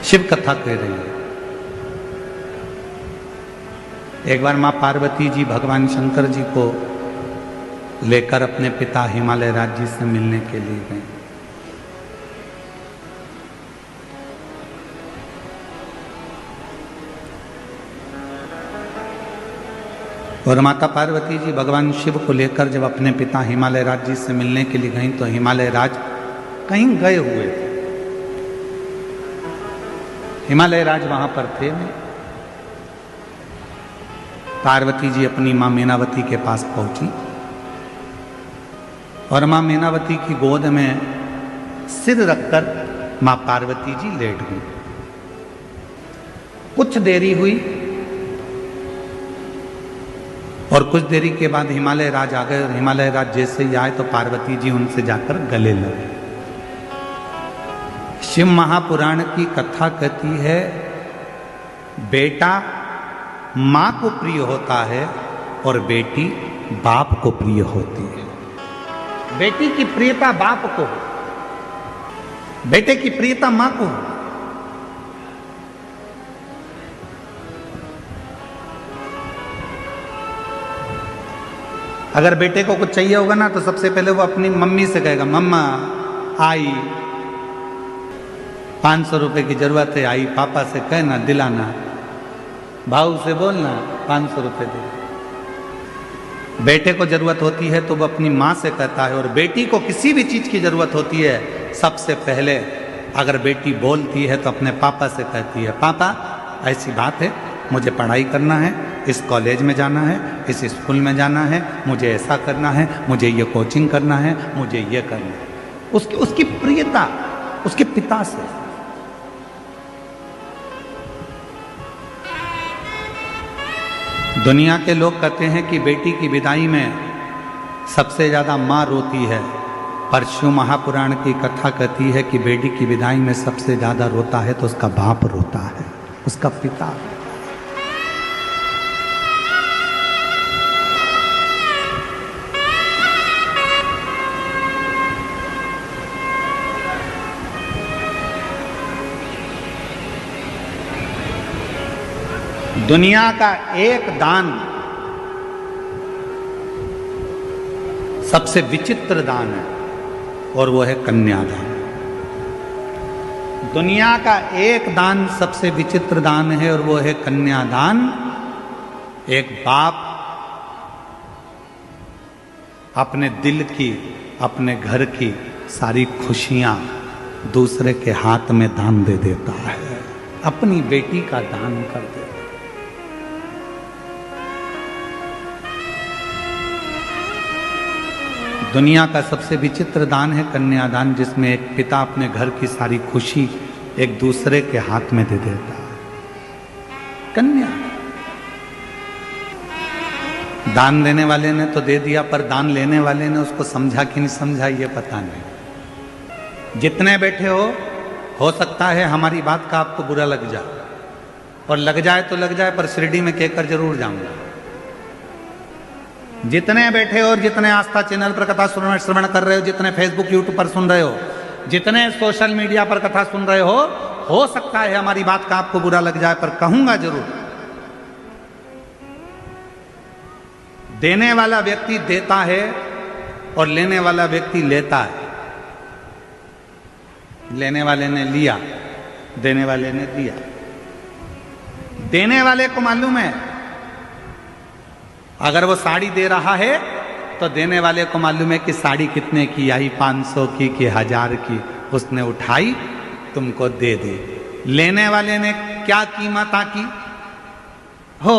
शिव कथा कह रही है। एक बार माँ पार्वती जी भगवान शंकर जी को लेकर अपने पिता हिमालय राज जी से मिलने के लिए गए। और माता पार्वती जी भगवान शिव को लेकर जब अपने पिता हिमालय राज जी से मिलने के लिए गई तो हिमालय राज कहीं गए हुए थे। हिमालय राज वहां पर थे नहीं। पार्वती जी अपनी मां मीनावती के पास पहुंची और मां मीनावती की गोद में सिर रखकर मां पार्वती जी लेट गई। कुछ देरी हुई और कुछ देरी के बाद हिमालय राज आ गए और हिमालय राज जैसे ही आए तो पार्वती जी उनसे जाकर गले लगे। शिव महापुराण की कथा कहती है बेटा मां को प्रिय होता है और बेटी बाप को प्रिय होती है। बेटी की प्रियता बाप को, बेटे की प्रियता मां को। अगर बेटे को कुछ चाहिए होगा ना तो सबसे पहले वो अपनी मम्मी से कहेगा मम्मा आई 500 रुपए की जरूरत है, आई पापा से कहना दिलाना, भाऊ से बोलना 500 रुपए दे। बेटे को जरूरत होती है तो वो अपनी माँ से कहता है और बेटी को किसी भी चीज की जरूरत होती है सबसे पहले अगर बेटी बोलती है तो अपने पापा से कहती है पापा ऐसी बात है, मुझे पढ़ाई करना है, इस कॉलेज में जाना है, इस स्कूल में जाना है, मुझे ऐसा करना है, मुझे ये कोचिंग करना है, मुझे ये करना है। उसकी प्रियता उसके पिता से। दुनिया के लोग कहते हैं कि बेटी की विदाई में सबसे ज्यादा मां रोती है, पर शिव महापुराण की कथा कहती है कि बेटी की विदाई में सबसे ज्यादा रोता है तो उसका बाप रोता है, उसका पिता। दुनिया का एक दान सबसे विचित्र दान है और वो है कन्यादान। दुनिया का एक दान सबसे विचित्र दान है और वो है कन्यादान। एक बाप अपने दिल की, अपने घर की सारी खुशियां दूसरे के हाथ में दान दे देता है, अपनी बेटी का दान कर देता है। दुनिया का सबसे विचित्र दान है कन्यादान, जिसमें एक पिता अपने घर की सारी खुशी एक दूसरे के हाथ में दे देता है। कन्या दान देने वाले ने तो दे दिया, पर दान लेने वाले ने उसको समझा कि नहीं समझा ये पता नहीं। जितने बैठे हो सकता है हमारी बात का आपको बुरा लग जाए, और लग जाए तो लग जाए, पर शिरडी में कहकर जरूर जाऊंगा। जितने बैठे हो और जितने आस्था चैनल पर कथा श्रवण कर रहे हो, जितने फेसबुक यूट्यूब पर सुन रहे हो, जितने सोशल मीडिया पर कथा सुन रहे हो सकता है हमारी बात का आपको बुरा लग जाए, पर कहूंगा जरूर। देने वाला व्यक्ति देता है और लेने वाला व्यक्ति लेता है। लेने वाले ने लिया, देने वाले ने दिया। देने वाले को मालूम है अगर वो साड़ी दे रहा है तो देने वाले को मालूम है कि साड़ी कितने की आई, 500 की कि 1000 की। उसने उठाई, तुमको दे दी। लेने वाले ने क्या कीमत आकी हो,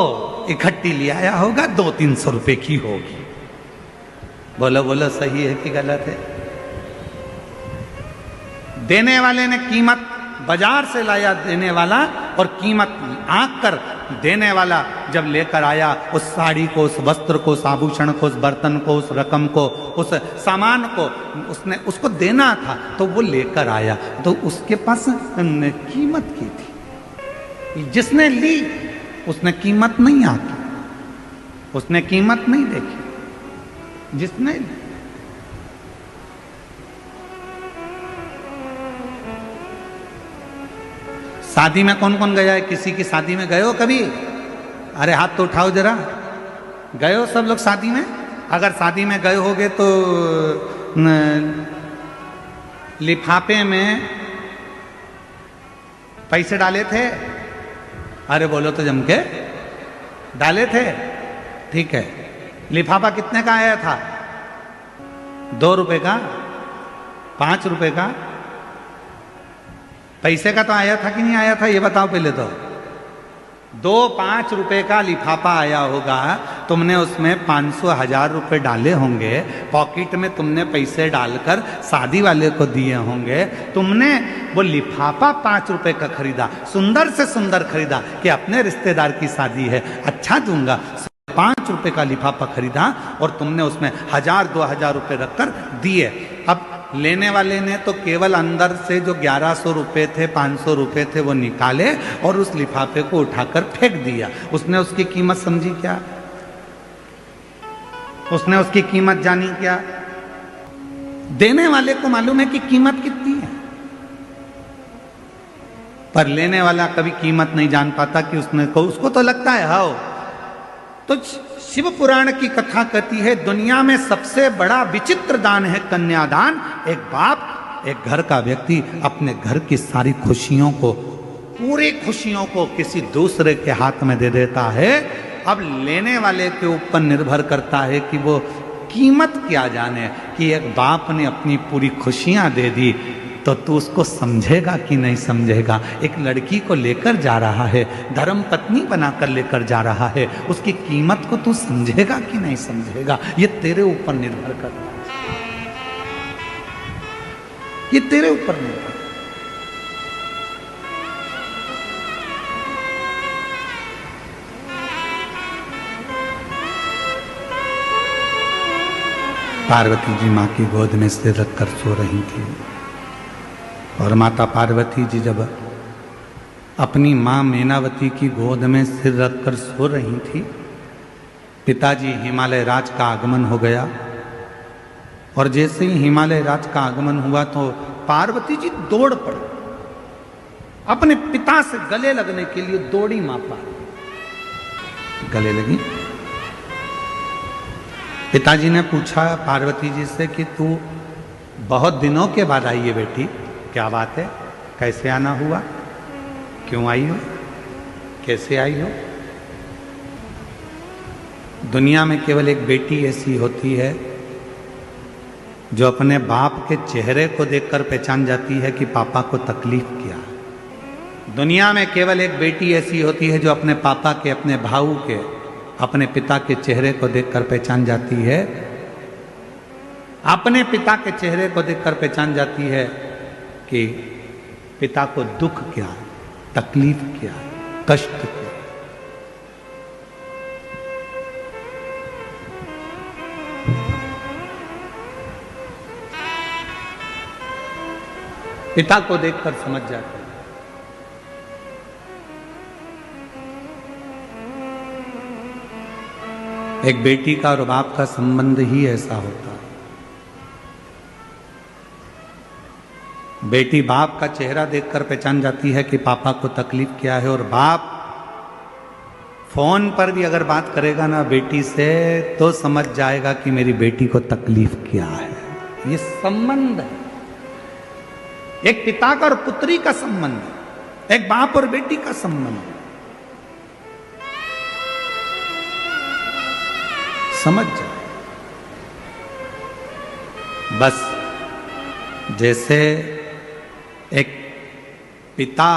इकट्ठी ले आया होगा, 200-300 रुपए की होगी। बोलो बोलो सही है कि गलत है? देने वाले ने कीमत बाजार से लाया देने वाला, और कीमत आंक कर देने वाला जब लेकर आया उस साड़ी को, उस वस्त्र को, उस आभूषण को, उस बर्तन को, उस रकम को, उस सामान को उसने उसको देना था तो वो लेकर आया, तो उसके पास कीमत की थी। जिसने ली उसने कीमत नहीं आकी, उसने कीमत नहीं देखी। जिसने शादी में कौन कौन गया है? किसी की शादी में गए हो कभी? अरे हाथ तो उठाओ जरा। गए हो सब लोग शादी में? अगर शादी में गए होगे तो लिफाफे में पैसे डाले थे? अरे बोलो तो जम के। डाले थे? ठीक है। लिफाफा कितने का आया था? 2 रुपए का? 5 रुपए का? पैसे का तो आया था कि नहीं आया था, ये बताओ पहले तो। 2-5 रुपए का लिफाफा आया होगा, तुमने उसमें 500-1000 रुपए डाले होंगे, पॉकेट में तुमने पैसे डालकर शादी वाले को दिए होंगे, तुमने वो लिफाफा 5 रुपए का खरीदा, सुंदर से सुंदर खरीदा कि अपने रिश्तेदार की शादी है, अच्छा दूंगा, 5 रुपए का लिफाफा खरीदा और तुमने उसमें 1000-2000 रुपए रखकर दिए। अब लेने वाले ने तो केवल अंदर से जो 1100 रुपए थे, 500 रुपए थे, वो निकाले और उस लिफाफे को उठाकर फेंक दिया। उसने उसकी कीमत समझी क्या? उसने उसकी कीमत जानी क्या? देने वाले को मालूम है कि कीमत कितनी है, पर लेने वाला कभी कीमत नहीं जान पाता कि उसको तो लगता है हाओ। तो शिव पुराण की कथा कहती है दुनिया में सबसे बड़ा विचित्र दान है कन्यादान। एक बाप, एक घर का व्यक्ति अपने घर की सारी खुशियों को, पूरी खुशियों को किसी दूसरे के हाथ में दे देता है। अब लेने वाले के ऊपर निर्भर करता है कि वो कीमत क्या जाने कि एक बाप ने अपनी पूरी खुशियां दे दी, तो तू उसको समझेगा कि नहीं समझेगा। एक लड़की को लेकर जा रहा है, धर्म पत्नी बनाकर लेकर जा रहा है, उसकी कीमत को तू समझेगा कि नहीं समझेगा, ये तेरे ऊपर निर्भर करता है, ये तेरे ऊपर निर्भर। पार्वती जी मां की गोद में सिर रखकर सो रही थी और माता पार्वती जी जब अपनी मां मैनावती की गोद में सिर रखकर सो रही थी, पिताजी हिमालय राज का आगमन हो गया और जैसे ही हिमालय राज का आगमन हुआ तो पार्वती जी दौड़ पड़ी, अपने पिता से गले लगने के लिए दौड़ी मां पार्वती, गले लगी। पिताजी ने पूछा पार्वती जी से कि तू बहुत दिनों के बाद आई है बेटी, क्या बात है, कैसे आना हुआ, क्यों आई हो, कैसे आई हो? दुनिया में केवल एक बेटी ऐसी होती है जो अपने बाप के चेहरे को देखकर पहचान जाती है कि पापा को तकलीफ क्या है। दुनिया में केवल एक बेटी ऐसी होती है जो अपने पापा के, अपने भाऊ के, अपने पिता के चेहरे को देखकर पहचान जाती है, अपने पिता के चेहरे को देखकर पहचान जाती है कि पिता को दुख क्या है, तकलीफ क्या है, कष्ट क्या है। पिता को देखकर समझ जाते हैं। एक बेटी का और बाप का संबंध ही ऐसा होता है। बेटी बाप का चेहरा देखकर पहचान जाती है कि पापा को तकलीफ क्या है, और बाप फोन पर भी अगर बात करेगा ना बेटी से तो समझ जाएगा कि मेरी बेटी को तकलीफ क्या है। ये संबंध है, एक पिता का और पुत्री का संबंध, एक बाप और बेटी का संबंध। समझ जाए। बस जैसे एक पिता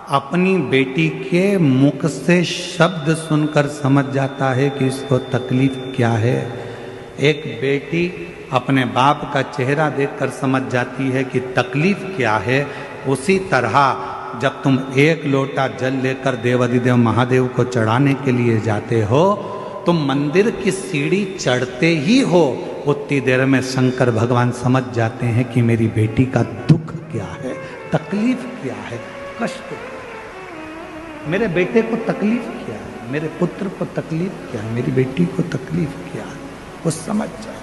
अपनी बेटी के मुख से शब्द सुनकर समझ जाता है कि इसको तकलीफ क्या है, एक बेटी अपने बाप का चेहरा देखकर समझ जाती है कि तकलीफ क्या है। उसी तरह जब तुम एक लोटा जल लेकर देवाधिदेव महादेव को चढ़ाने के लिए जाते हो, तुम मंदिर की सीढ़ी चढ़ते ही हो, उतनी देर में शंकर भगवान समझ जाते हैं कि मेरी बेटी का दुख क्या है, तकलीफ क्या है, कष्ट क्या है, मेरे बेटे को तकलीफ क्या है, मेरे पुत्र को तकलीफ क्या है, मेरी बेटी को तकलीफ क्या है, वो समझ जाए।